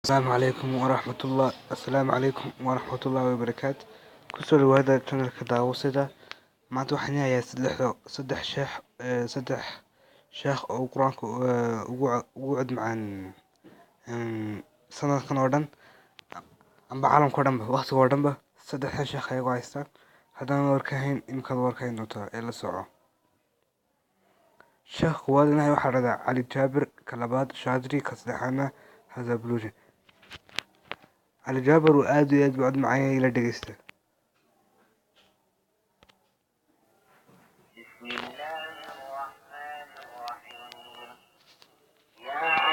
السلام عليكم ورحمة الله وبركاته. كسر هذا channel كداوسدا maanta waxaan yahay saddex sheekh oo quraanka ugu cod macaan sanadkan oo dhan amba caalamka oo dhan waqtiga oo dhan saddex sheekh ayagu haystaan haddana warkahayn imkaad warkahayn doontaa ee la soco sheekh kuwaad inahay waxaa la dhahaa cali jaabir ka labaad shaadri ka saddexaadna hada buluuji cali jaabir uu aad iyo aad u cod macaan yahay la dhageysta.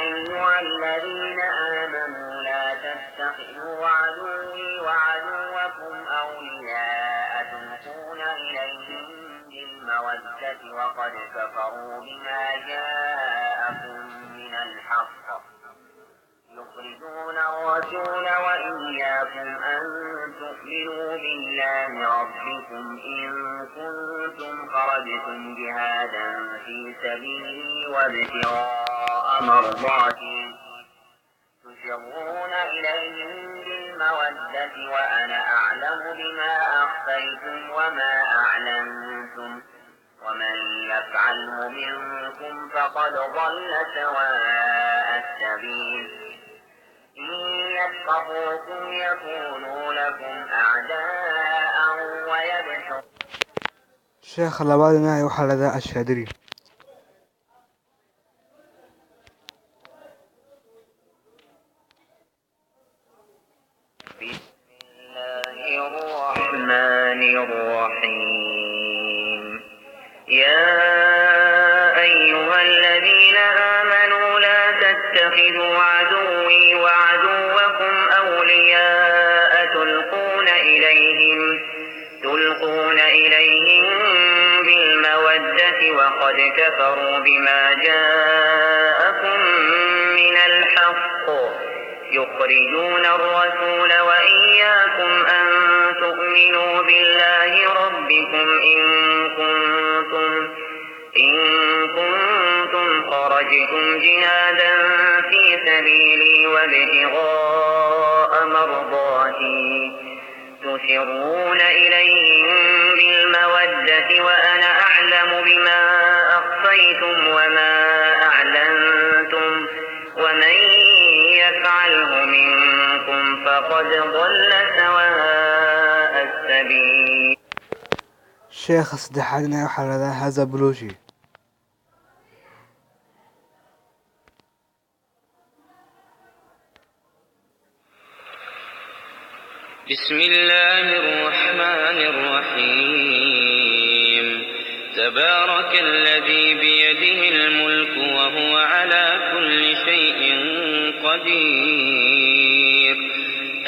أيها الذين آمنوا لا تتخذوا عدوي وعدوكم أولياء تلقون إليهم بالمودة وقد كفروا بما جاءكم من الحق يخرجون الرسول وإياكم أن تؤمنوا بالله ربكم إن كنتم خرجتم جهادا في سبيلي وابتغاء مرضاتي تسرون إليهم بالمودة وأنا أعلم بما أخفيتم وما أعلنتم ومن يفعله منكم فقد ضل سواء السبيل إن يثقفوكم يكونوا لكم أعداء ويبسطوا sheekha labaadna waxaa la dhahaa ashaadiri بسم الله الرحمن الرحيم يا أيها الذين آمنوا لا تتخذوا عدوي وعدوكم أولياء تلقون إليهم بالمودة وقد كفروا بما جاءكم من الحق يخرجون الرسول وإياكم أن تؤمنوا بالله ربكم إن كنتم خرجتم جهادا في سبيلي وابتغاء مرضاتي تسرون إليهم بالمودة وأنا أعلم بما أخفيتم وما أعلنتم ومن يفعله منكم فقد ضل سواء السبيل. sheekha saddexaadna waxaa la dhahaa hada buluuji بسم الله الرحمن الرحيم تبارك الذي بيده الملك وهو على كل شيء قدير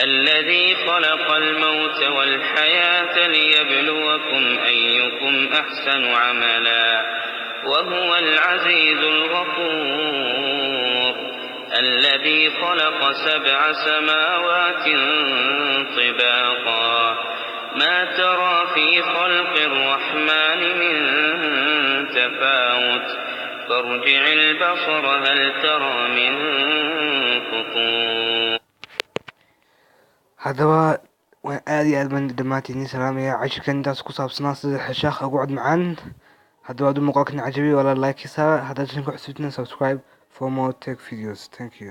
الذي خلق الموت والحياة ليبلوكم أيكم أحسن عملا وهو العزيز الغفور الذي خلق 7 سماوات طباقا ما ترى في خلق الرحمن من تفاوت فارجع البصر هل ترى من فطور. haddaba waan aad iyo aad baan dhammaantiin salaamaya cashirkan intaas ku saabsanaa saddex sheekh ugu cod macaan haddaba aad u muuqaalkan cajabi wala like haddaad ku xusubtin subscribe for more tech videos. Thank you.